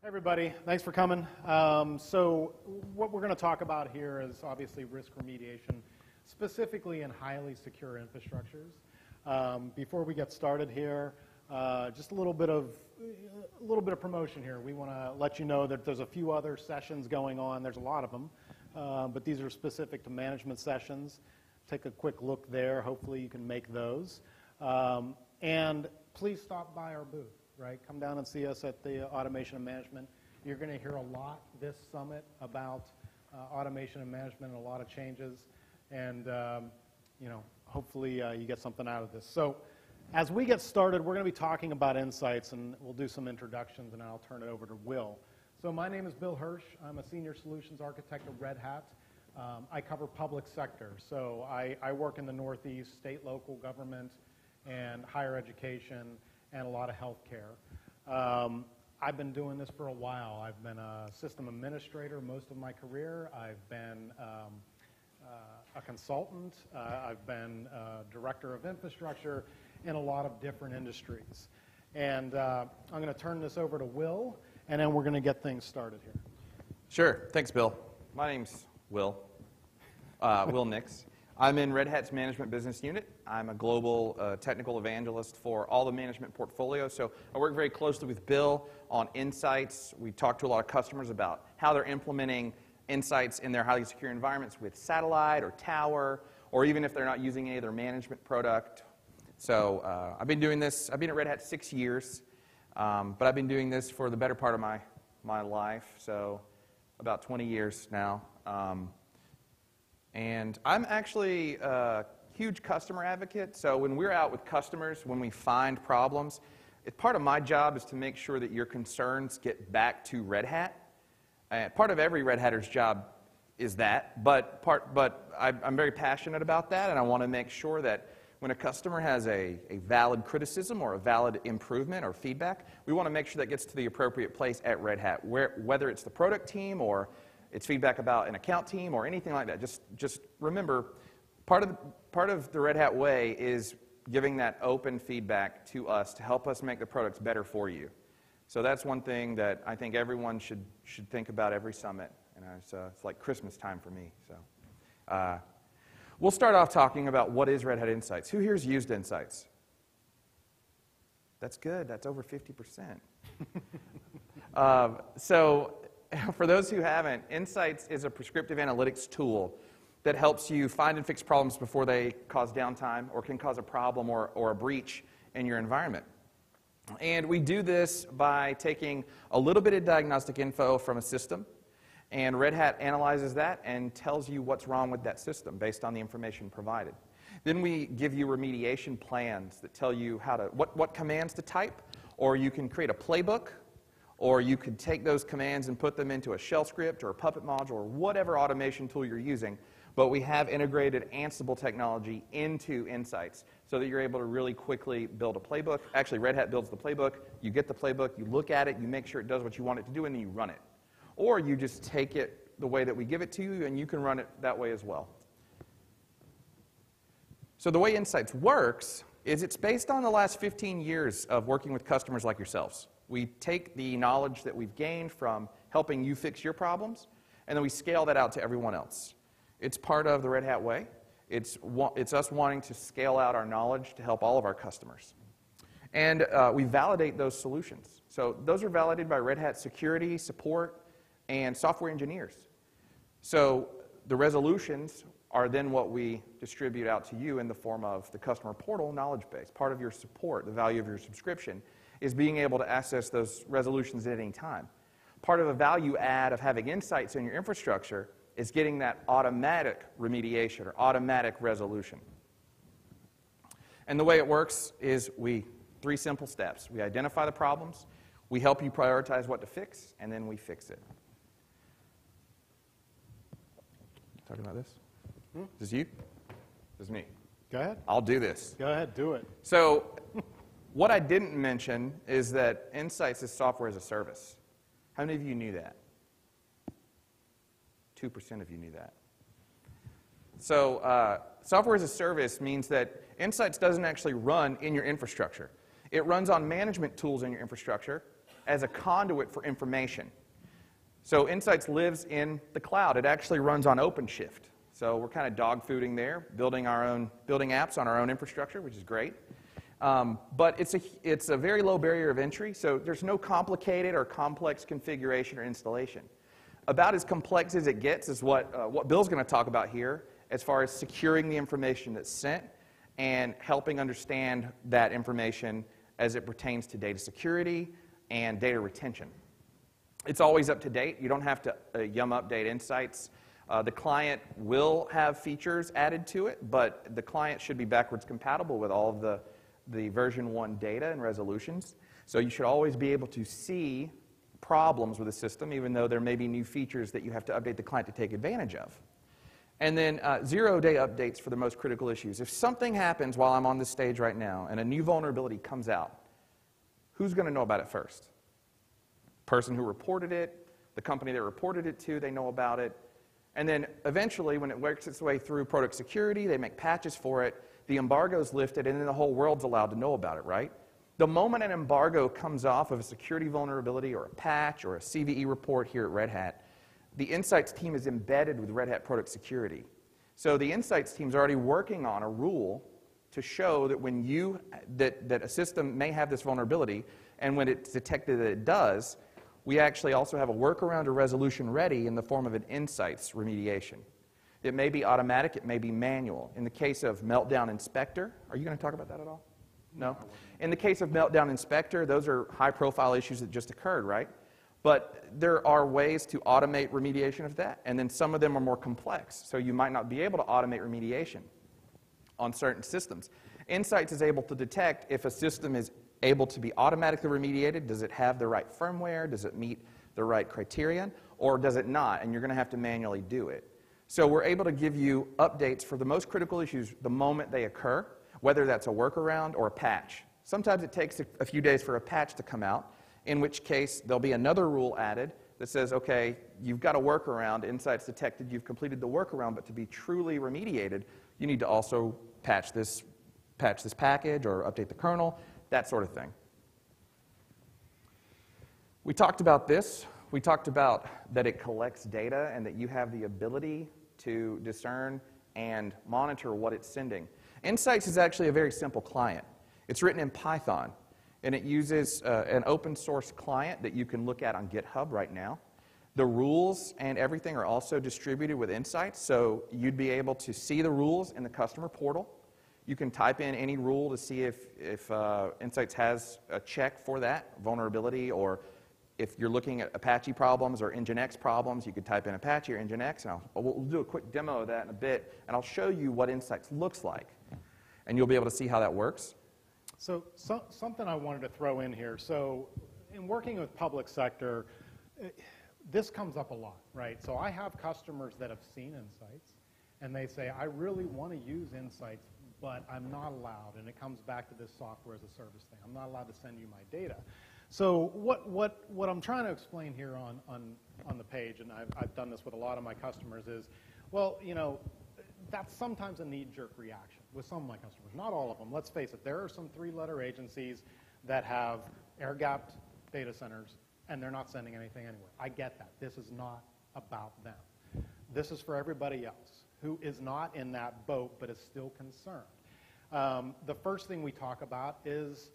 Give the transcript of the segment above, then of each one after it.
Everybody, thanks for coming. So what we're going to talk about here is obviously risk remediation, specifically in highly secure infrastructures. Before we get started here, just a little bit of promotion here. We want to let you know that there's a few other sessions going on. There's a lot of them, but these are specific to management sessions. Take a quick look there. Hopefully you can make those. And please stop by our booth. Right? Come down and see us at the Automation and Management. You're going to hear a lot this summit about automation and management and a lot of changes. And, hopefully you get something out of this. So as we get started, we're going to be talking about insights, and we'll do some introductions, and then I'll turn it over to Will. So my name is Bill Hirsch. I'm a Senior Solutions Architect at Red Hat. I cover public sector. So I work in the Northeast, state, local government, and higher education, and a lot of healthcare. I've been doing this for a while. I've been a system administrator most of my career. I've been a consultant. I've been director of infrastructure in a lot of different industries. And I'm going to turn this over to Will, and then we're going to get things started here. Sure. Thanks, Bill. My name's Will. Will Nix. I'm in Red Hat's management business unit. I'm a global technical evangelist for all the management portfolio. So I work very closely with Bill on insights. We talk to a lot of customers about how they're implementing insights in their highly secure environments with satellite or tower, or even if they're not using any of their management product. So I've been doing this. I've been at Red Hat 6 years, but I've been doing this for the better part of my life, so about 20 years now. And I'm actually a huge customer advocate. So when we're out with customers, when we find problems, part of my job is to make sure that your concerns get back to Red Hat. Part of every Red Hatter's job is that, but I'm very passionate about that, and I want to make sure that when a customer has a valid criticism or a valid improvement or feedback, we want to make sure that gets to the appropriate place at Red Hat, whether it's the product team or it's feedback about an account team or anything like that. Just remember, part of the Red Hat way is giving that open feedback to us to help us make the products better for you. So that's one thing that I think everyone should think about every summit. And it's like Christmas time for me. So we'll start off talking about what is Red Hat Insights. Who here's used Insights? That's good. That's over 50%. So for those who haven't, Insights is a prescriptive analytics tool that helps you find and fix problems before they cause downtime or can cause a problem or a breach in your environment. And we do this by taking a little bit of diagnostic info from a system, and Red Hat analyzes that and tells you what's wrong with that system based on the information provided. Then we give you remediation plans that tell you what commands to type, or you can create a playbook, or you could take those commands and put them into a shell script or a Puppet module or whatever automation tool you're using. But we have integrated Ansible technology into Insights so that you're able to really quickly build a playbook. Actually, Red Hat builds the playbook. You get the playbook, you look at it, you make sure it does what you want it to do, and then you run it. Or you just take it the way that we give it to you, and you can run it that way as well. So the way Insights works is it's based on the last 15 years of working with customers like yourselves. We take the knowledge that we've gained from helping you fix your problems, and then we scale that out to everyone else. It's part of the Red Hat way. It's us wanting to scale out our knowledge to help all of our customers. And we validate those solutions. So those are validated by Red Hat security, support, and software engineers. So the resolutions are then what we distribute out to you in the form of the customer portal knowledge base. Part of your support, the value of your subscription, is being able to access those resolutions at any time. Part of a value add of having Insights in your infrastructure is getting that automatic remediation or automatic resolution. And the way it works is 3 simple steps. We identify the problems, we help you prioritize what to fix, and then we fix it. Talking about this? Is this you? This is me. Go ahead. I'll do this. Go ahead, do it. So what I didn't mention is that Insights is software as a service. How many of you knew that? 2% of you knew that. So software as a service means that Insights doesn't actually run in your infrastructure. It runs on management tools in your infrastructure, as a conduit for information. So Insights lives in the cloud. It actually runs on OpenShift. So we're kind of dog-fooding there, building apps on our own infrastructure, which is great. But it's a very low barrier of entry, so there's no complicated or complex configuration or installation. About as complex as it gets is what Bill's going to talk about here, as far as securing the information that's sent and helping understand that information as it pertains to data security and data retention. It's always up to date. You don't have to yum update Insights. The client will have features added to it, but the client should be backwards compatible with all of the version 1 data and resolutions. So you should always be able to see problems with the system, even though there may be new features that you have to update the client to take advantage of. And then 0-day updates for the most critical issues. If something happens while I'm on this stage right now and a new vulnerability comes out, who's going to know about it first? Person who reported it, the company that reported it to, they know about it. And then eventually, when it works its way through product security, they make patches for it, the embargo's lifted, and then the whole world's allowed to know about it, right? The moment an embargo comes off of a security vulnerability or a patch or a CVE report here at Red Hat, the Insights team is embedded with Red Hat Product Security. So the Insights team is already working on a rule to show that when that a system may have this vulnerability, and when it's detected that it does, we actually also have a workaround or resolution ready in the form of an Insights remediation. It may be automatic, it may be manual. In the case of Meltdown Inspector, are you going to talk about that at all? No? In the case of Meltdown Inspector, those are high-profile issues that just occurred, right? But there are ways to automate remediation of that, and then some of them are more complex, so you might not be able to automate remediation on certain systems. Insights is able to detect if a system is able to be automatically remediated. Does it have the right firmware? Does it meet the right criterion? Or does it not? And you're going to have to manually do it. So we're able to give you updates for the most critical issues the moment they occur, whether that's a workaround or a patch. Sometimes it takes a few days for a patch to come out, in which case there'll be another rule added that says, okay, you've got a workaround, Insights detected you've completed the workaround, but to be truly remediated, you need to also patch this package or update the kernel, that sort of thing. We talked about this. We talked about that it collects data and that you have the ability to discern and monitor what it's sending. Insights is actually a very simple client. It's written in Python, and it uses an open source client that you can look at on GitHub right now. The rules and everything are also distributed with Insights, so you'd be able to see the rules in the customer portal. You can type in any rule to see if Insights has a check for that vulnerability, or if you're looking at Apache problems or Nginx problems, you could type in Apache or Nginx, and we'll do a quick demo of that in a bit, and I'll show you what Insights looks like, and you'll be able to see how that works. So something I wanted to throw in here. So in working with public sector, this comes up a lot, right? So I have customers that have seen Insights, and they say, I really want to use Insights, but I'm not allowed, and it comes back to this software as a service thing. I'm not allowed to send you my data. So what I'm trying to explain here on the page, and I've done this with a lot of my customers, is, well, you know, that's sometimes a knee-jerk reaction with some of my customers. Not all of them. Let's face it, there are some three-letter agencies that have air-gapped data centers, and they're not sending anything anywhere. I get that. This is not about them. This is for everybody else who is not in that boat but is still concerned. The first thing we talk about is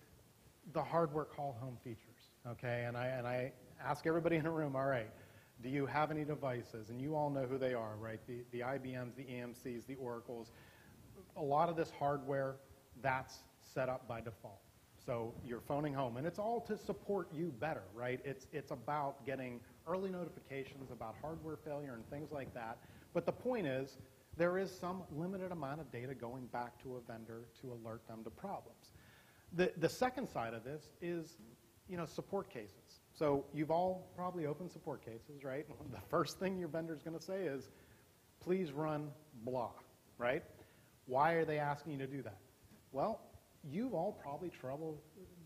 the hardware call home features, okay? And I ask everybody in the room, all right, do you have any devices? And you all know who they are, right? The IBMs, the EMCs, the Oracles. A lot of this hardware, that's set up by default. So you're phoning home, and it's all to support you better, right? It's about getting early notifications about hardware failure and things like that. But the point is, there is some limited amount of data going back to a vendor to alert them to problems. The second side of this is, you know, support cases. So you've all probably opened support cases, right? The first thing your vendor's going to say is, please run blah, right? Why are they asking you to do that? Well, you've all probably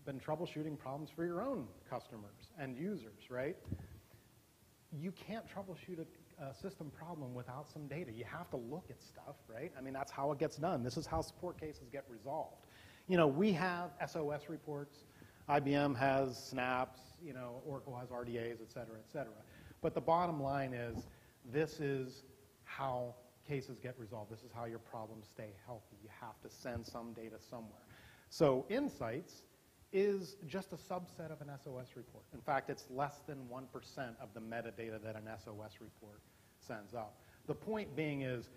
been troubleshooting problems for your own customers and users, right? You can't troubleshoot a system problem without some data. You have to look at stuff, right? I mean, that's how it gets done. This is how support cases get resolved. You know, we have SOS reports. IBM has snaps, you know, Oracle has RDAs, et cetera, et cetera. But the bottom line is, this is how cases get resolved. This is how your problems stay healthy. You have to send some data somewhere. So Insights is just a subset of an SOS report. In fact, it's less than 1% of the metadata that an SOS report sends out. The point being is,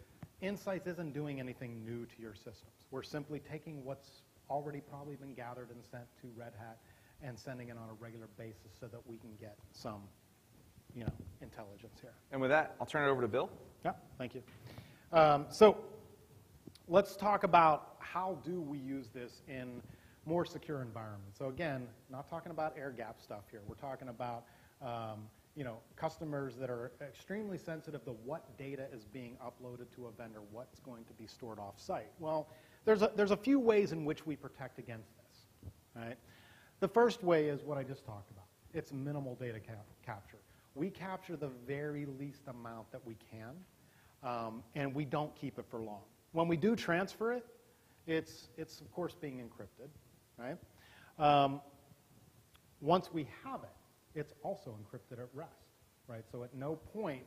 Insights isn't doing anything new to your systems. We're simply taking what's already probably been gathered and sent to Red Hat and sending it on a regular basis so that we can get some, you know, intelligence here. And with that, I'll turn it over to Bill. Yeah, thank you. So let's talk about how do we use this in more secure environments. So again, not talking about air-gap stuff here. We're talking about you know, customers that are extremely sensitive to what data is being uploaded to a vendor, what's going to be stored off-site. Well, there's a few ways in which we protect against this. Right? The first way is what I just talked about. It's minimal data capture. We capture the very least amount that we can, and we don't keep it for long. When we do transfer it, it's of course being encrypted. Right? Once we have it, it's also encrypted at rest, right? So at no point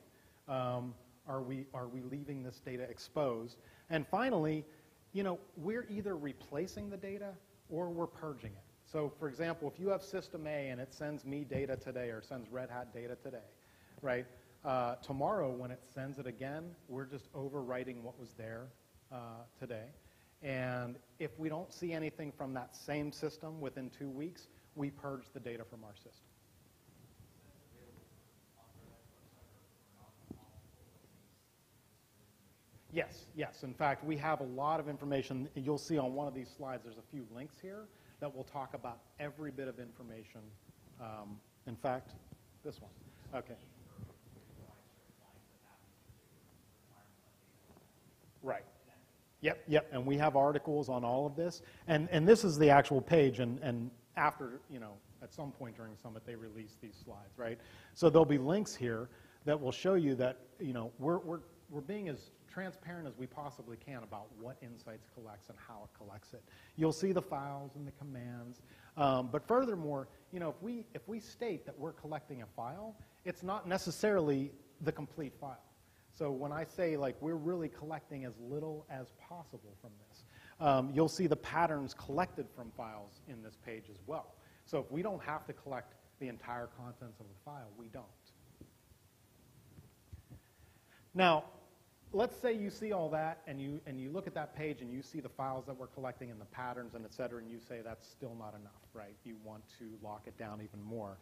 are we leaving this data exposed. And finally, you know, we're either replacing the data or we're purging it. So for example, if you have system A and it sends me data today or sends Red Hat data today, right? Tomorrow when it sends it again, we're just overwriting what was there today. And if we don't see anything from that same system within 2 weeks, we purge the data from our system. Yes, yes. In fact, we have a lot of information. You'll see on one of these slides, there's a few links here that will talk about every bit of information. In fact, this one. Okay. Right. Yep, yep. And we have articles on all of this. And this is the actual page. And after, you know, at some point during Summit, they release these slides, right? So there'll be links here that will show you that, you know, we're being as transparent as we possibly can about what Insights collects and how it collects it. You'll see the files and the commands. But furthermore, you know, if we state that we're collecting a file, it's not necessarily the complete file. So when I say, like, we're really collecting as little as possible from this, you'll see the patterns collected from files in this page as well. So if we don't have to collect the entire contents of a file, we don't. Now, let's say you see all that and you look at that page and you see the files that we're collecting and the patterns and et cetera, and you say that's still not enough, right? You want to lock it down even more.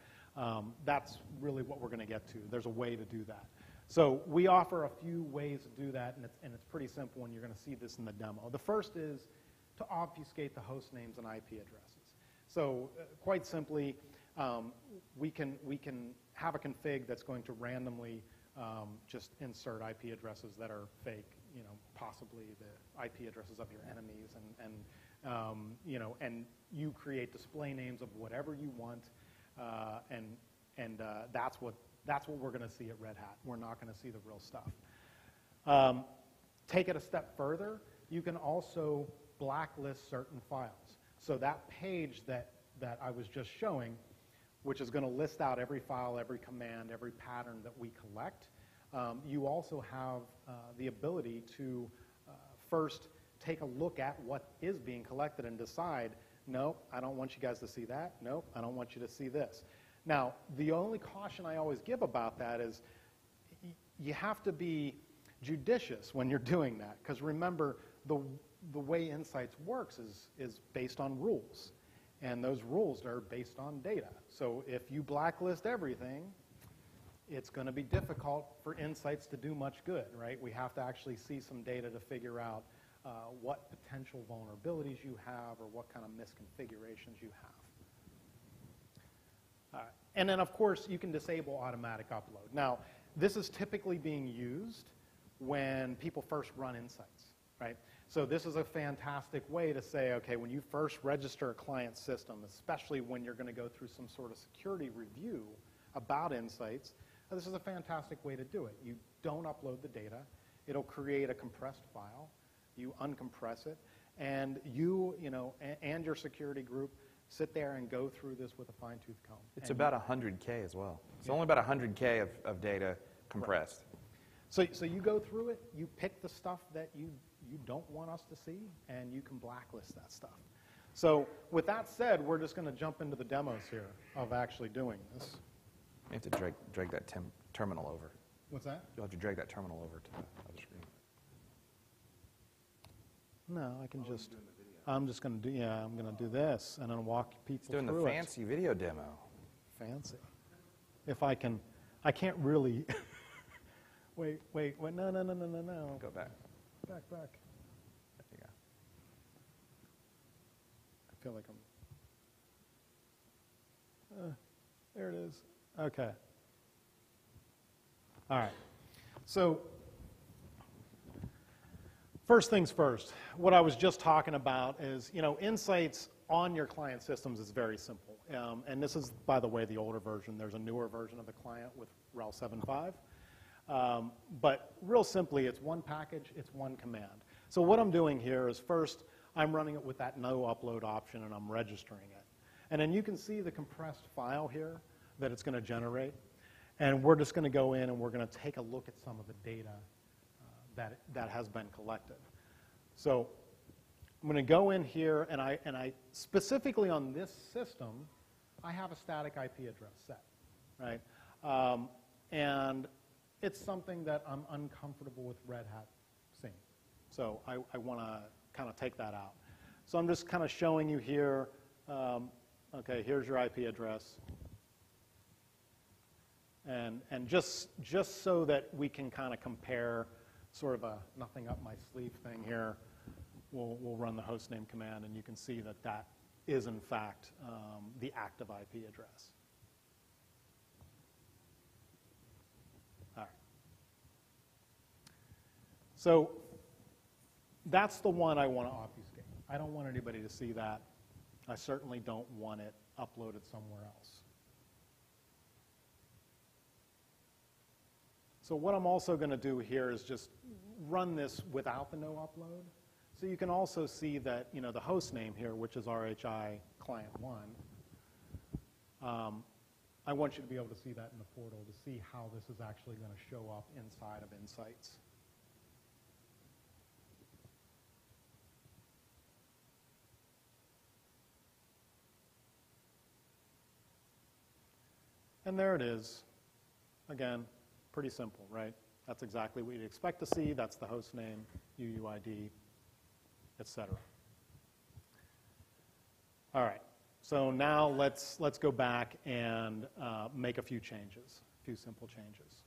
That's really what we're going to get to. There's a way to do that. So we offer a few ways to do that, and it's pretty simple, and you're going to see this in the demo. The first is to obfuscate the host names and IP addresses. So quite simply, we can have a config that's going to randomly just insert IP addresses that are fake, you know, possibly the IP addresses of your enemies, and you know, and you create display names of whatever you want, and that's what we're going to see at Red Hat. We're not going to see the real stuff. Take it a step further. You can also blacklist certain files. So that page that I was just showing, which is going to list out every file, every command, every pattern that we collect, you also have the ability to first take a look at what is being collected and decide, nope, I don't want you guys to see that. Nope, I don't want you to see this. Now, the only caution I always give about that is you have to be judicious when you're doing that, because remember, the way Insights works is based on rules, and those rules are based on data. So if you blacklist everything, it's going to be difficult for Insights to do much good, right? We have to actually see some data to figure out what potential vulnerabilities you have or what kind of misconfigurations you have. And then, of course, you can disable automatic upload. Now, this is typically being used when people first run Insights, right? So this is a fantastic way to say, okay, when you first register a client system, especially when you're going to go through some sort of security review about Insights, this is a fantastic way to do it. You don't upload the data. It'll create a compressed file. You uncompress it, and you know, and your security group sit there and go through this with a fine-tooth comb. It's about 100K as well. It's only about 100K of data compressed. Right. So you go through it, you pick the stuff that you don't want us to see, and you can blacklist that stuff. So with that said, we're just going to jump into the demos here of actually doing this. You have to drag that terminal over. What's that? You'll have to drag that terminal over to the other screen. No, I can just, I'm just going to do, I'm going to do this and then walk people through it. He's doing the fancy video demo. Fancy. If I can, I can't really, wait, no. Go back. Back. There you go. I feel like I'm, there it is. Okay. All right. So, first things first, what I was just talking about is, insights on your client systems is very simple. And this is, by the way, the older version. There's a newer version of the client with RHEL 7.5. But real simply, it's one package, it's one command. So what I'm doing here is first, I'm running it with that no upload option and I'm registering it. And then you can see the compressed file here that it's going to generate. And we're just going to go in and we're going to take a look at some of the data that has been collected. So I'm going to go in here and I specifically on this system, I have a static IP address set, right? And it's something that I'm uncomfortable with Red Hat seeing. So I want to kind of take that out. So I'm just kind of showing you here, okay, here's your IP address. And just so that we can kind of compare sort of a nothing up my sleeve thing here, we'll run the hostname command and you can see that that is in fact the active IP address. All right. So that's the one I want to obfuscate. I don't want anybody to see that. I certainly don't want it uploaded somewhere else. So what I'm also going to do here is just run this without the no upload. So you can also see that, the host name here, which is RHI client 1, I want you to be able to see that in the portal to see how this is actually going to show up inside of Insights. And there it is. Again, pretty simple, right? That's exactly what you'd expect to see. That's the host name, UUID, etc. All right. So now let's go back and make a few changes, a few simple changes.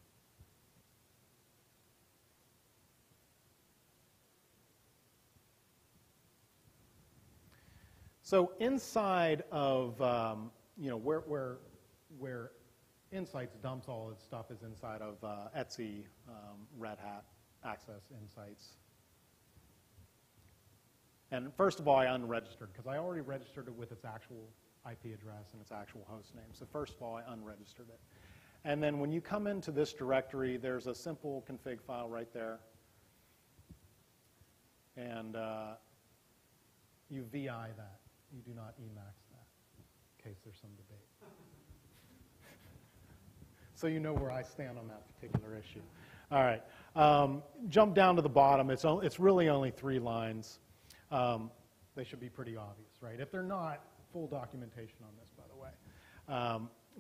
So inside of where Insights dumps all its stuff is inside of Etsy, Red Hat, Access Insights. And first of all, I unregistered, because I already registered it with its actual IP address and its actual host name. So first of all, I unregistered it. And then when you come into this directory, there's a simple config file right there. And you VI that. You do not Emacs that, in case there's some debate. So you know where I stand on that particular issue. All right. Jump down to the bottom. It's really only 3 lines. They should be pretty obvious, right? If they're not, full documentation on this, by the way.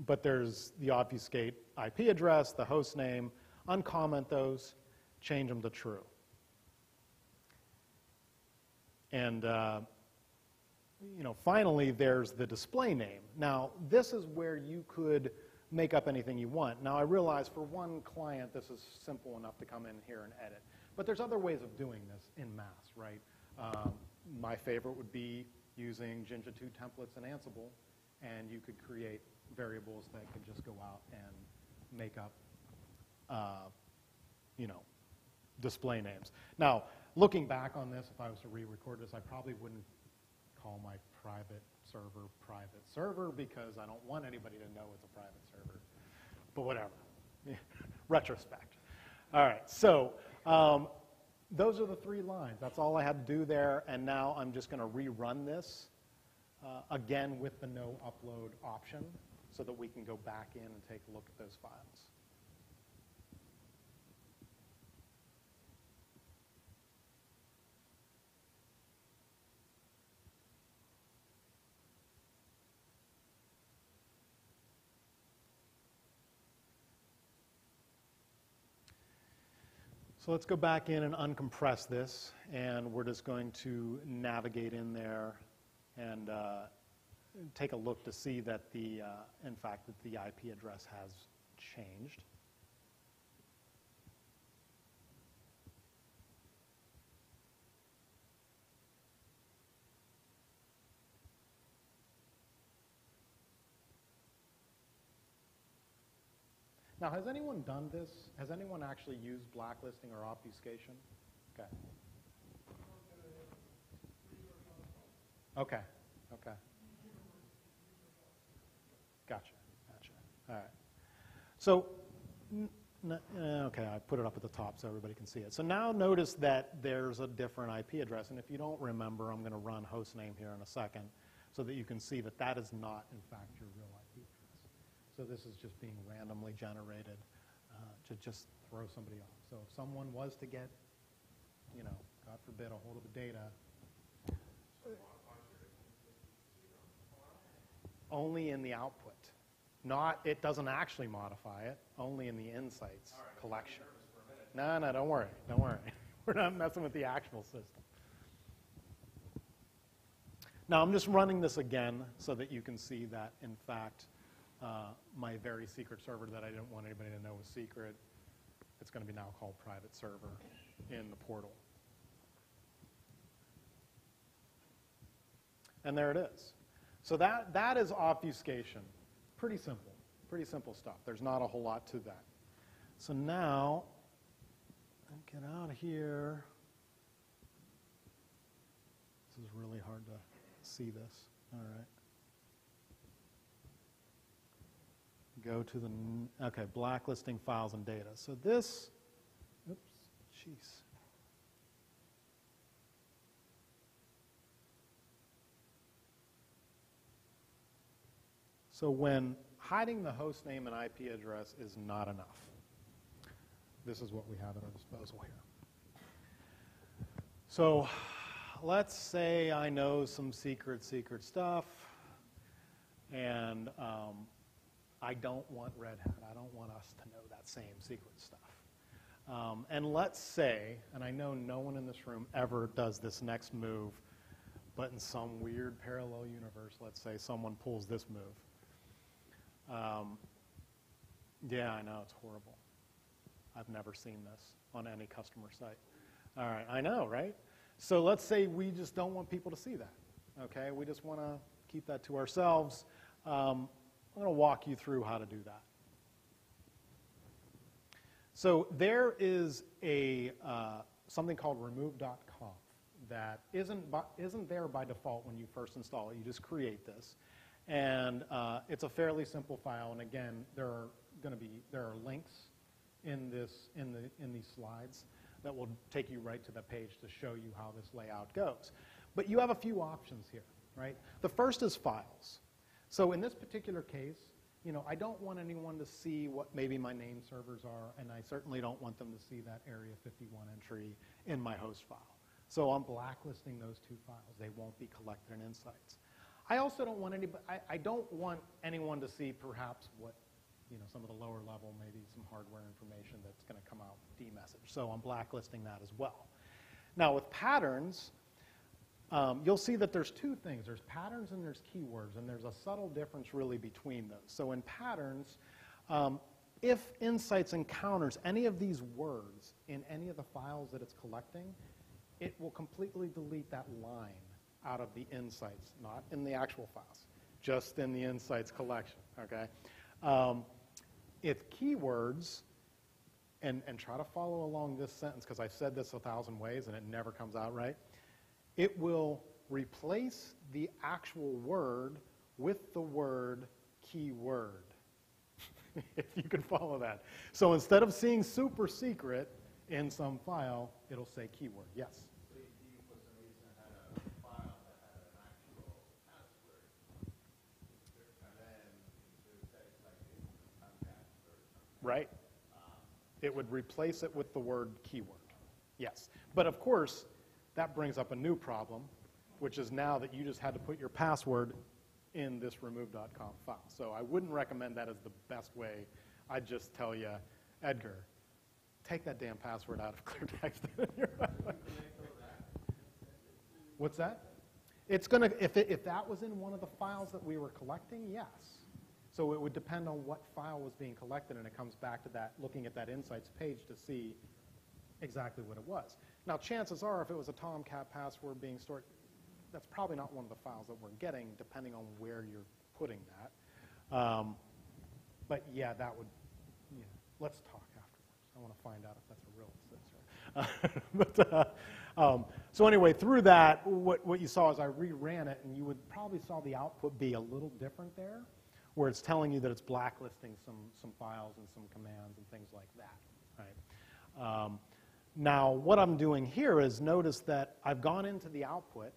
But there's the obfuscate IP address, the host name, uncomment those, change them to true. And finally, there's the display name. Now, this is where you could make up anything you want. Now, I realize for one client, this is simple enough to come in here and edit. But there's other ways of doing this en masse, right? My favorite would be using Jinja 2 templates in Ansible, and you could create variables that could just go out and make up, display names. Now, looking back on this, if I was to re-record this, I probably wouldn't call my private server because I don't want anybody to know it's a private server. But whatever. Retrospect. All right. So those are the 3 lines. That's all I had to do there. And now I'm just going to rerun this again with the no upload option, so that we can go back in and take a look at those files. So let's go back in and uncompress this, and we're just going to navigate in there and take a look to see that in fact, that the IP address has changed. Now, has anyone done this? Has anyone actually used blacklisting or obfuscation? Okay. Okay. Okay. Gotcha. Gotcha. All right. So, okay, I put it up at the top so everybody can see it. So now notice that there's a different IP address, and if you don't remember, I'm going to run hostname here in a second so that you can see that that is not, in fact, your real IP address. So this is just being randomly generated to just throw somebody off. So if someone was to get, you know, God forbid, a hold of the data, only in the output. Not, it doesn't actually modify it, only in the insights collection. No, don't worry, don't worry. We're not messing with the actual system. Now I'm just running this again so that you can see that, in fact, my very secret server that I didn't want anybody to know was secret, it's going to be now called private server in the portal. And there it is. So that is obfuscation. Pretty simple stuff. There's not a whole lot to that. So now, get out of here. This is really hard to see this. All right. Go to the, okay, blacklisting files and data. So this, oops, jeez. So when hiding the host name and IP address is not enough, this is what we have at our disposal here. So let's say I know some secret stuff, and I don't want Red Hat. I don't want us to know that same secret stuff. And let's say, and I know no one in this room ever does this next move, but in some weird parallel universe, let's say someone pulls this move. Yeah, I know, it's horrible. I've never seen this on any customer site. All right, I know, right? So let's say we just don't want people to see that, okay? We just want to keep that to ourselves. I'm going to walk you through how to do that. So there is a something called remove.conf that isn't there by default when you first install it. You just create this. And it's a fairly simple file. And again, there are links in these slides that will take you right to the page to show you how this layout goes. But you have a few options here, right? The first is files. So in this particular case, you know, I don't want anyone to see what maybe my name servers are, and I certainly don't want them to see that Area 51 entry in my host file. So I'm blacklisting those two files. They won't be collected in Insights. I also don't want anybody, I don't want anyone to see perhaps what, you know, some of the lower level, maybe some hardware information that's going to come out demessage. So I'm blacklisting that as well. Now with patterns, you'll see that there's two things. There's patterns and there's keywords, and there's a subtle difference really between those. So in patterns, if Insights encounters any of these words in any of the files that it's collecting, it will completely delete that line out of the Insights, not in the actual files, just in the Insights collection, okay? If keywords, and try to follow along this sentence, because I've said this 1,000 ways and it never comes out right, it will replace the actual word with the word keyword, if you can follow that. So instead of seeing super secret in some file, it'll say keyword. Yes? So if you, for some reason, had a file that had an actual password, Right. It would replace it with the word keyword. Yes. But of course, that brings up a new problem, which is now that you just had to put your password in this remove.conf file. So I wouldn't recommend that as the best way. I'd just tell you, Edgar, take that damn password out of clear text. What's that? It's going to, if that was in one of the files that we were collecting, yes. So it would depend on what file was being collected, and it comes back to that, looking at that insights page to see exactly what it was. Now, chances are, if it was a Tomcat password being stored, that's probably not one of the files that we're getting, depending on where you're putting that. But yeah, that would, yeah. Let's talk afterwards. I want to find out if that's a real assist. So anyway, through that, what you saw is I reran it, and you would probably saw the output be a little different there, where it's telling you that it's blacklisting some files and some commands and things like that, right? Now, what I'm doing here is notice that I've gone into the output,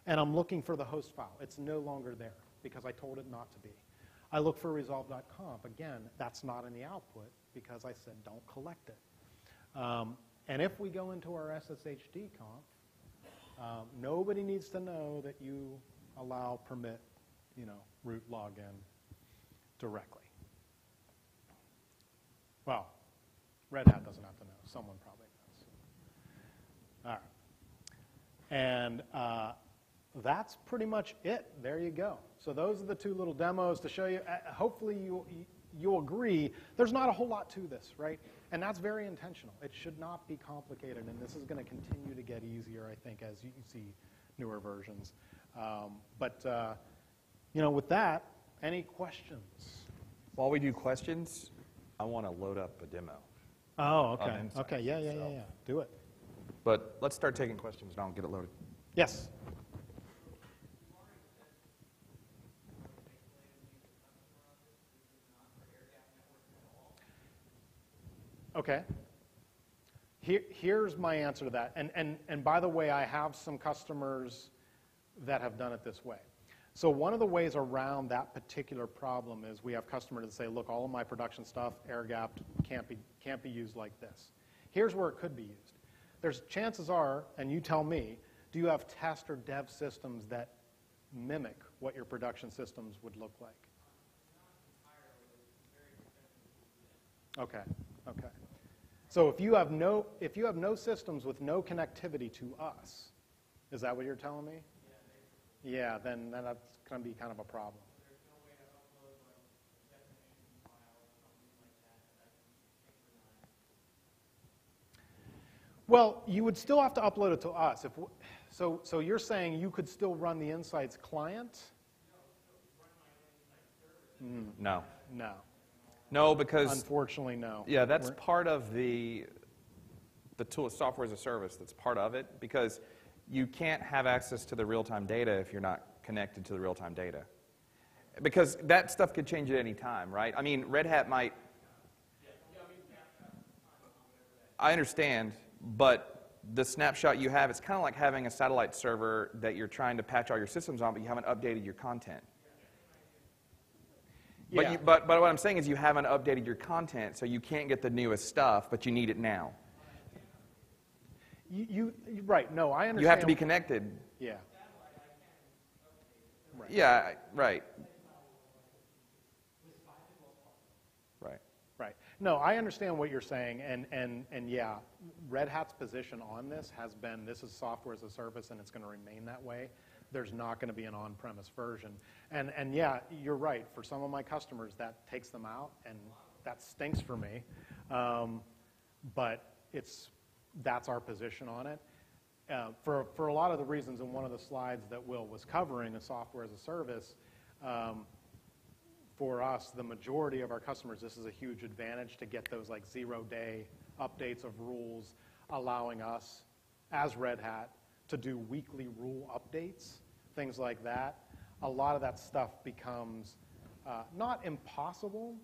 and I'm looking for the host file. It's no longer there because I told it not to be. I look for resolve.conf. Again, that's not in the output because I said don't collect it. And if we go into our SSHD conf, nobody needs to know that you allow permit, root login directly. Well, Red Hat doesn't have to know. Someone probably knows. All right. And that's pretty much it. There you go. So those are the two little demos to show you. Hopefully you'll agree there's not a whole lot to this, right? And that's very intentional. It should not be complicated, and this is going to continue to get easier, I think, as you see newer versions. With that, any questions? While we do questions, I want to load up a demo. Oh, okay. Okay, yeah. Do it. But let's start taking questions and I'll get it loaded. Yes. Okay. Here's my answer to that. And by the way, I have some customers that have done it this way. So one of the ways around that particular problem is we have customers that say, look, all of my production stuff, air-gapped, can't be used like this. Here's where it could be used. There's chances are, and you tell me, do you have test or dev systems that mimic what your production systems would look like? Okay. So if you have no systems with no connectivity to us, is that what you're telling me? Yeah, then that's going to be kind of a problem. There's no way to upload like definition file or something like that can synchronize. Well, you would still have to upload it to us. So you're saying you could still run the Insights client? No. No. No, because unfortunately, no. Yeah, that's part of the tool, software as a service. That's part of it, because you can't have access to the real-time data if you're not connected to the real-time data, because that stuff could change at any time, right? I mean, Red Hat might. I understand, but the snapshot you have, it's kind of like having a satellite server that you're trying to patch all your systems on, but you haven't updated your content. Yeah. But what I'm saying is you haven't updated your content, so you can't get the newest stuff, but you need it now. Right, no, I understand. You have to be connected. Yeah. Right. Yeah, right. Right. No, I understand what you're saying, and yeah, Red Hat's position on this has been this is software as a service, and it's going to remain that way. There's not going to be an on-premise version. And yeah, you're right. For some of my customers, that takes them out, and that stinks for me. But that's our position on it. For a lot of the reasons in one of the slides that Will was covering, a software as a service, for us, the majority of our customers, this is a huge advantage to get those like 0-day updates of rules, allowing us, as Red Hat, to do weekly rule updates, things like that. A lot of that stuff becomes not impossible,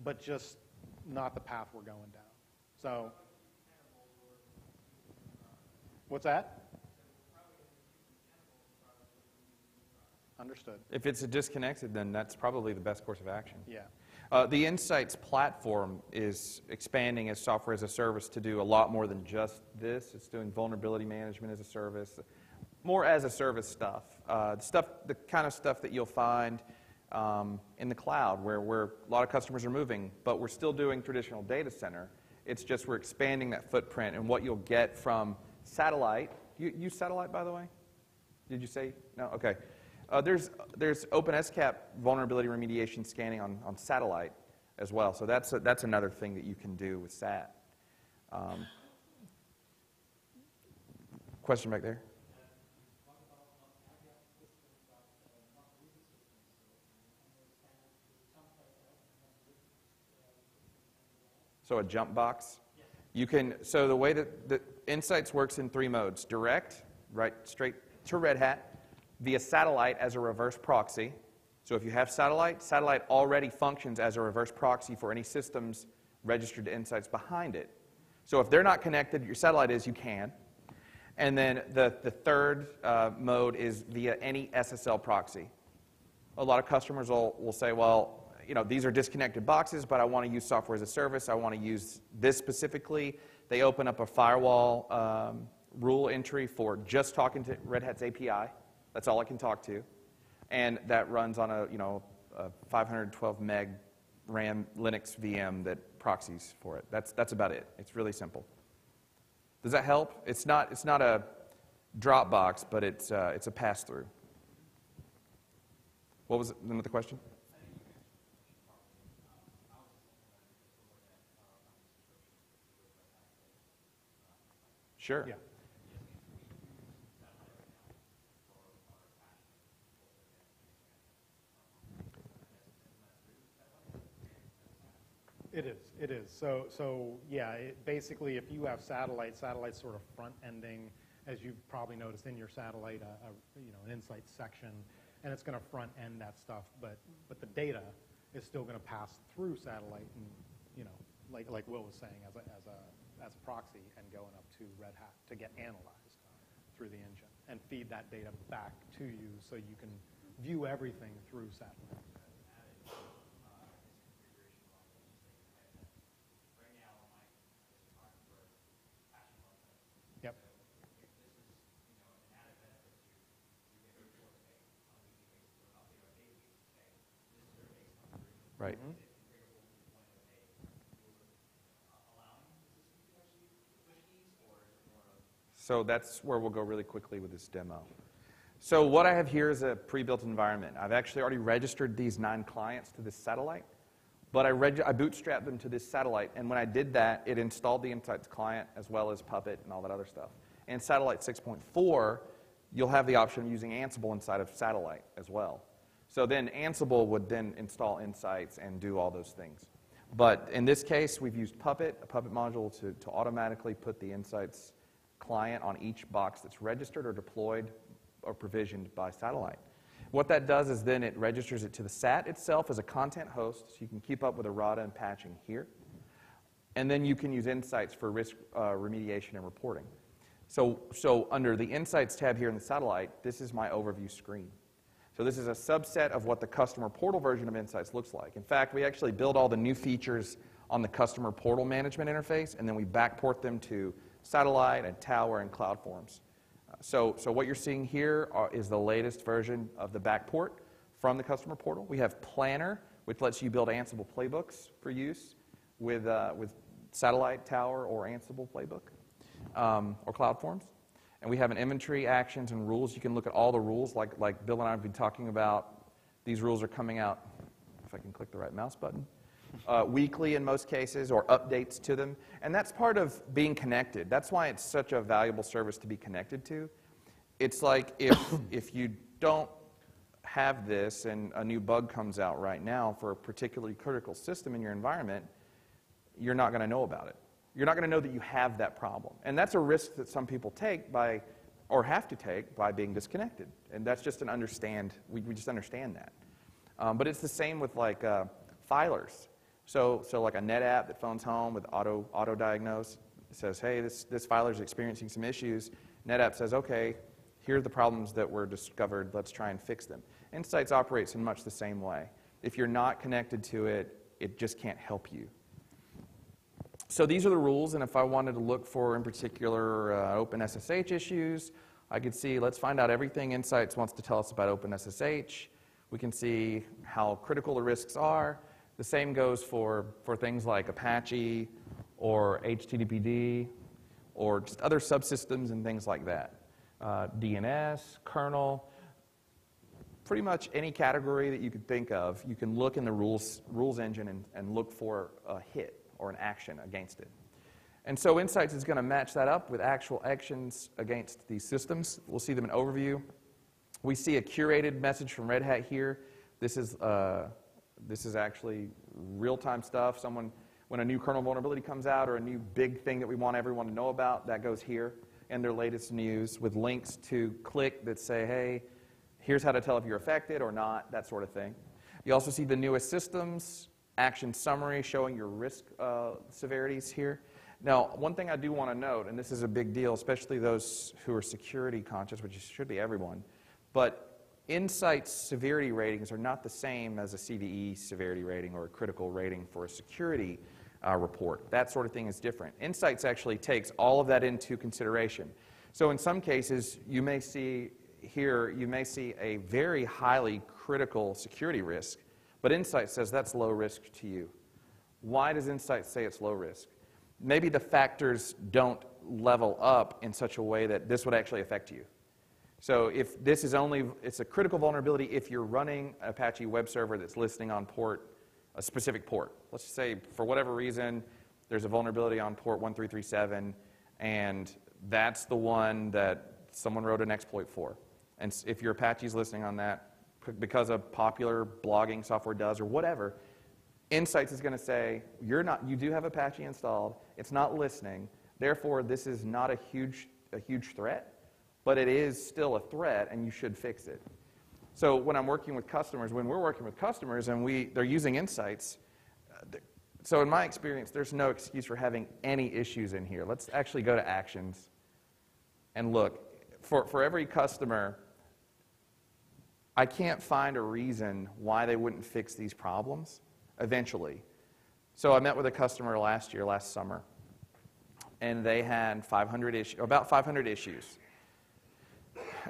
but just not the path we're going down. So, what's that? Understood. If it's disconnected, then that's probably the best course of action. Yeah. The Insights platform is expanding as software as a service to do a lot more than just this. It's doing vulnerability management as a service, more as a service stuff. The kind of stuff that you'll find in the cloud where a lot of customers are moving, but we're still doing traditional data center. It's just we're expanding that footprint and what you'll get from satellite. You use satellite, by the way? Did you say? No? Okay. There's OpenSCAP vulnerability remediation scanning on satellite as well. So that's another thing that you can do with SAT. Question back there? So a jump box? You can, so the way that the Insights works in 3 modes. Direct, right straight to Red Hat, via satellite as a reverse proxy. So if you have satellite already functions as a reverse proxy for any systems registered to Insights behind it. So if they're not connected, your satellite is, you can. And then the third mode is via any SSL proxy. A lot of customers will say, well, you know, these are disconnected boxes, but I want to use software as a service. I want to use this specifically. They open up a firewall rule entry for just talking to Red Hat's API. That's all I can talk to. And that runs on a 512 meg RAM Linux VM that proxies for it. That's about it. It's really simple. Does that help? It's not a Dropbox, but it's a pass-through. What was the question? Sure. Yeah. It is. So yeah, basically if you have satellite's sort of front-ending, as you've probably noticed in your satellite, an Insights section, and it's going to front-end that stuff, but the data is still going to pass through satellite, and like Will was saying, as a proxy, and going up to Red Hat to get analyzed through the engine and feed that data back to you so you can view everything through satellite. Yep. Right. Mm-hmm. So that's where we'll go really quickly with this demo. So what I have here is a pre-built environment. I've actually already registered these 9 clients to this satellite, but I bootstrapped them to this satellite, and when I did that, it installed the Insights client as well as Puppet and all that other stuff. In Satellite 6.4, you'll have the option of using Ansible inside of Satellite as well. So then Ansible would then install Insights and do all those things. But in this case, we've used Puppet, a Puppet module, to automatically put the Insights client on each box that's registered or deployed or provisioned by satellite. What that does is then it registers it to the SAT itself as a content host, so you can keep up with errata and patching here. And then you can use Insights for risk remediation and reporting. So under the Insights tab here in the satellite, this is my overview screen. So this is a subset of what the customer portal version of Insights looks like. In fact, we actually build all the new features on the customer portal management interface, and then we backport them to Satellite and Tower and CloudForms. So what you're seeing here is the latest version of the backport from the customer portal. We have Planner, which lets you build Ansible playbooks for use with Satellite, Tower, or Ansible playbook, or CloudForms. And we have an inventory, actions, and rules. You can look at all the rules, like Bill and I have been talking about. These rules are coming out, if I can click the right mouse button, weekly in most cases, or updates to them. And that's part of being connected. That's why it's such a valuable service to be connected to. It's like if you don't have this and a new bug comes out right now for a particularly critical system in your environment, you're not going to know about it. You're not going to know that you have that problem. And that's a risk that some people take by, or have to take, by being disconnected. And that's just an understand, we just understand that. But it's the same with like filers. So like a NetApp that phones home with auto-diagnose, says, hey, this filer is experiencing some issues. NetApp says, okay, here are the problems that were discovered. Let's try and fix them. Insights operates in much the same way. If you're not connected to it, it just can't help you. So these are the rules, and if I wanted to look for, in particular, OpenSSH issues, I could see, let's find out everything Insights wants to tell us about OpenSSH. We can see how critical the risks are. The same goes for things like Apache or HTTPD or just other subsystems and things like that. DNS, kernel, pretty much any category that you could think of, you can look in the rules engine and look for a hit or an action against it. And so Insights is going to match that up with actual actions against these systems. We'll see them in overview. We see a curated message from Red Hat here. This is actually real-time stuff. When a new kernel vulnerability comes out or a new big thing that we want everyone to know about, that goes here in their latest news with links to click that say, hey, here's how to tell if you're affected or not, that sort of thing. You also see the newest systems, action summary showing your risk severities here. Now, one thing I do want to note, and this is a big deal, especially those who are security conscious, which should be everyone, but Insights severity ratings are not the same as a CVE severity rating or a critical rating for a security report. That sort of thing is different. Insights actually takes all of that into consideration. So in some cases, you may see here, a very highly critical security risk, but Insights says that's low risk to you. Why does Insights say it's low risk? Maybe the factors don't level up in such a way that this would actually affect you. So if this is it's a critical vulnerability if you're running an Apache web server that's listening on a specific port. Let's just say for whatever reason there's a vulnerability on port 1337 and that's the one that someone wrote an exploit for. And if your Apache's listening on that because a popular blogging software does or whatever, Insights is going to say, you do have Apache installed, it's not listening, therefore this is not a huge threat, but it is still a threat and you should fix it. So when we're working with customers and they're using Insights, so in my experience, there's no excuse for having any issues in here. Let's actually go to actions and look. For every customer, I can't find a reason why they wouldn't fix these problems eventually. So I met with a customer last summer, and they had about 500 issues.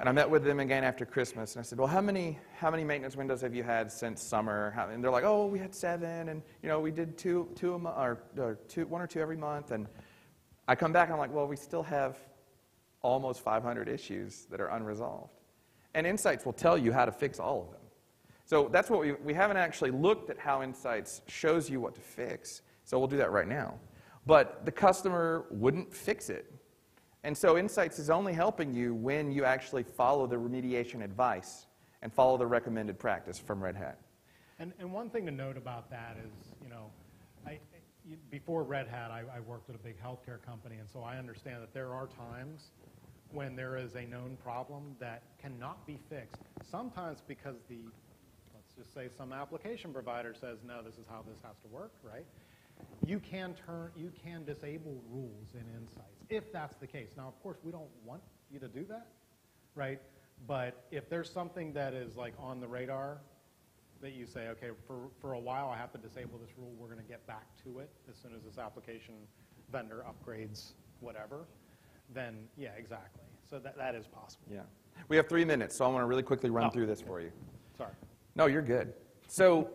And I met with them again after Christmas, and I said, well, how many maintenance windows have you had since summer? And they're like, oh, we had 7, and we did one or two every month. And I come back, and I'm like, well, we still have almost 500 issues that are unresolved. And Insights will tell you how to fix all of them. So that's what we haven't actually looked at how Insights shows you what to fix. So we'll do that right now. But the customer wouldn't fix it. And so Insights is only helping you when you actually follow the remediation advice and follow the recommended practice from Red Hat. And one thing to note about that is, before Red Hat, I worked at a big healthcare company, and so I understand that there are times when there is a known problem that cannot be fixed, sometimes because let's just say some application provider says, no, this is how this has to work, right? You can disable rules in Insights, if that's the case. Now, of course, we don't want you to do that, right? But if there's something that is like on the radar that you say, okay, for a while I have to disable this rule, we're going to get back to it as soon as this application vendor upgrades whatever, then yeah, exactly. So that is possible. Yeah. We have 3 minutes, so I want to really quickly run through this for you. Sorry. No, you're good. So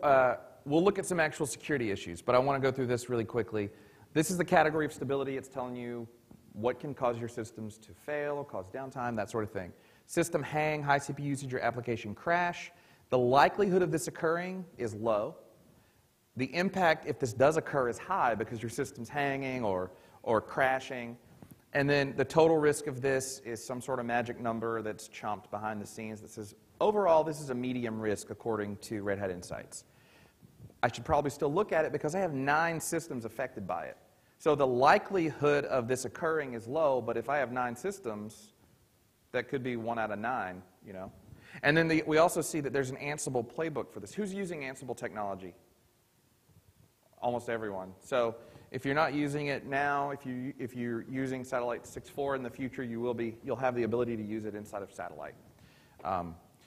we'll look at some actual security issues, but I want to go through this really quickly. This is the category of stability. It's telling you what can cause your systems to fail or cause downtime, that sort of thing. System hang, high CPU usage, or application crash. The likelihood of this occurring is low. The impact, if this does occur, is high because your system's hanging or crashing. And then the total risk of this is some sort of magic number that's chomped behind the scenes that says, overall, this is a medium risk according to Red Hat Insights. I should probably still look at it because I have 9 systems affected by it. So the likelihood of this occurring is low, but if I have 9 systems, that could be 1 out of 9, And then we also see that there's an Ansible playbook for this. Who's using Ansible technology? Almost everyone. So if you're not using it now, if you're using Satellite 6.4 in the future, you'll have the ability to use it inside of Satellite.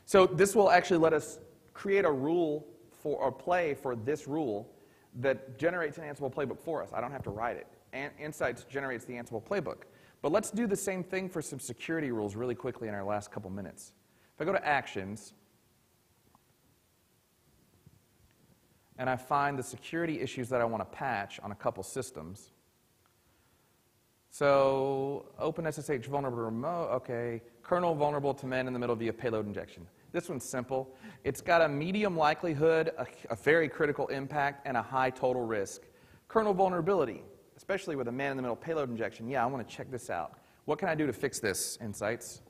So this will actually let us create a rule or play for this rule that generates an Ansible playbook for us. I don't have to write it. And Insights generates the Ansible playbook. But let's do the same thing for some security rules really quickly in our last couple minutes. If I go to Actions, and I find the security issues that I want to patch on a couple systems. So, OpenSSH vulnerable remote, okay. Kernel vulnerable to man in the middle via payload injection. This one's simple. It's got a medium likelihood, a very critical impact, and a high total risk. Kernel vulnerability, especially with a man-in-the-middle payload injection. Yeah, I want to check this out. What can I do to fix this, Insights?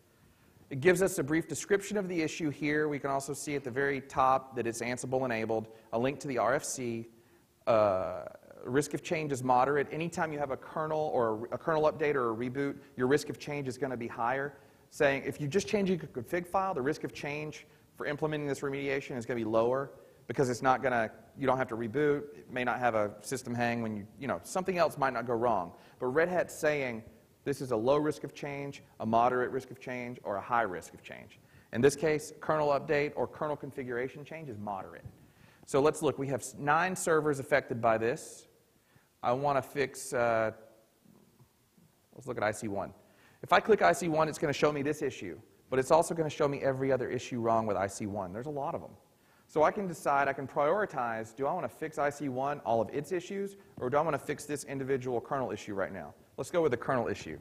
It gives us a brief description of the issue here. We can also see at the very top that it's Ansible enabled, a link to the RFC. Risk of change is moderate. Anytime you have a kernel or a kernel update or a reboot, your risk of change is going to be higher. Saying if you just change a config file, the risk of change for implementing this remediation is going to be lower because it's not going to, you don't have to reboot. It may not have a system hang when something else might not go wrong. But Red Hat's saying this is a low risk of change, a moderate risk of change, or a high risk of change. In this case, kernel update or kernel configuration change is moderate. So let's look. We have 9 servers affected by this. I want to fix, let's look at IC1. If I click IC1, it's going to show me this issue, but it's also going to show me every other issue wrong with IC1. There's a lot of them. So I can decide, I can prioritize, do I want to fix IC1, all of its issues, or do I want to fix this individual kernel issue right now? Let's go with the kernel issue.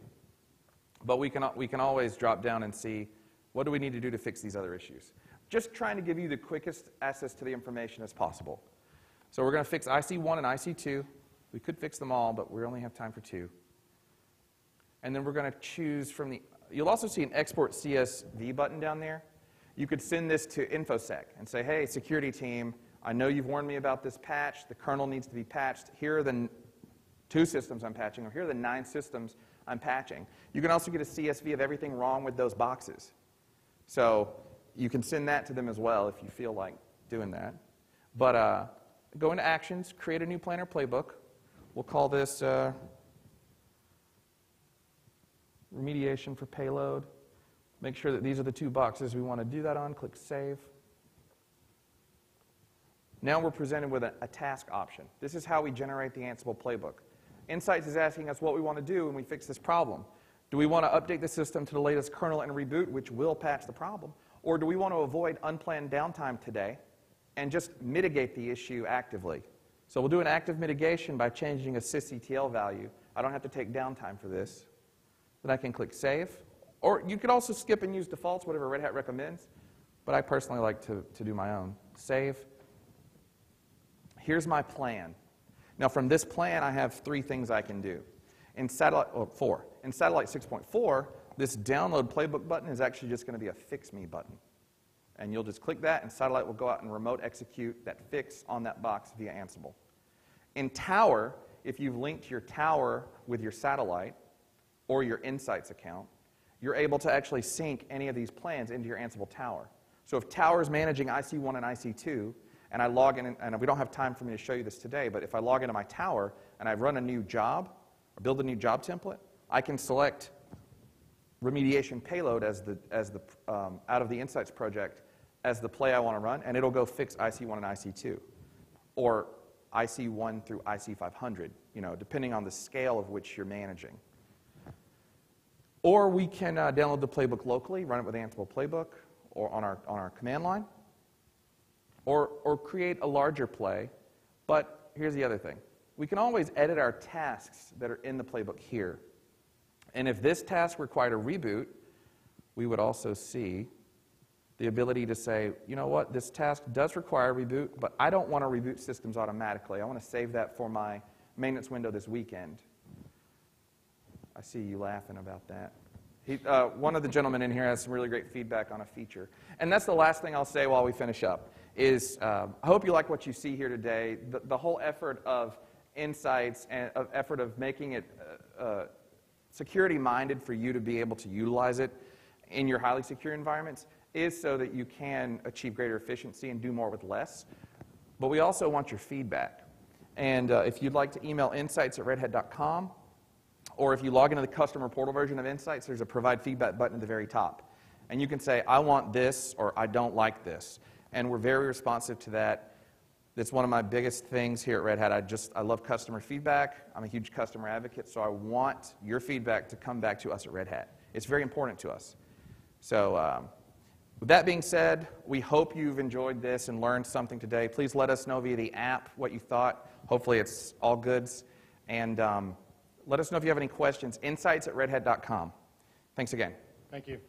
But we can always drop down and see, what do we need to do to fix these other issues? Just trying to give you the quickest access to the information as possible. So we're going to fix IC1 and IC2. We could fix them all, but we only have time for 2. And then we're going to choose from the, you'll also see an export CSV button down there. You could send this to InfoSec and say, hey, security team, I know you've warned me about this patch. The kernel needs to be patched. Here are the 2 systems I'm patching, or here are the 9 systems I'm patching. You can also get a CSV of everything wrong with those boxes. So you can send that to them as well if you feel like doing that. But go into Actions, create a new planner playbook. We'll call this remediation for payload. Make sure that these are the 2 boxes we want to do that on. Click Save. Now we're presented with a task option. This is how we generate the Ansible playbook. Insights is asking us what we want to do when we fix this problem. Do we want to update the system to the latest kernel and reboot, which will patch the problem? Or do we want to avoid unplanned downtime today and just mitigate the issue actively? So we'll do an active mitigation by changing a sysctl value. I don't have to take downtime for this. Then I can click Save. Or you could also skip and use defaults, whatever Red Hat recommends. But I personally like to do my own. Save. Here's my plan. Now from this plan, I have 3 things I can do. In Satellite, 4. In Satellite 6.4, this download playbook button is actually just going to be a fix me button. And you'll just click that, and Satellite will go out and remote execute that fix on that box via Ansible. In Tower, if you've linked your Tower with your Satellite or your Insights account, you're able to actually sync any of these plans into your Ansible Tower. So if Tower is managing IC1 and IC2, and I log in, and we don't have time for me to show you this today, but if I log into my Tower and I run a new job, or build a new job template, I can select remediation payload as the out of the Insights project as the play I want to run, and it'll go fix IC1 and IC2, or IC1 through IC500, depending on the scale of which you're managing. Or we can download the playbook locally, run it with Ansible Playbook, or on our command line, or create a larger play. But here's the other thing. We can always edit our tasks that are in the playbook here. And if this task required a reboot, we would also see the ability to say, you know what, this task does require a reboot, but I don't want to reboot systems automatically. I want to save that for my maintenance window this weekend. I see you laughing about that. One of the gentlemen in here has some really great feedback on a feature. And that's the last thing I'll say while we finish up, is I hope you like what you see here today. The whole effort of Insights and effort of making it security-minded for you to be able to utilize it in your highly secure environments is so that you can achieve greater efficiency and do more with less. But we also want your feedback. And if you'd like to email insights@redhat.com, or if you log into the customer portal version of Insights, there's a provide feedback button at the very top. And you can say, I want this, or I don't like this. And we're very responsive to that. That's one of my biggest things here at Red Hat. I love customer feedback. I'm a huge customer advocate, so I want your feedback to come back to us at Red Hat. It's very important to us. So with that being said, we hope you've enjoyed this and learned something today. Please let us know via the app what you thought. Hopefully it's all goods. And let us know if you have any questions. Insights@redhat.com. Thanks again. Thank you.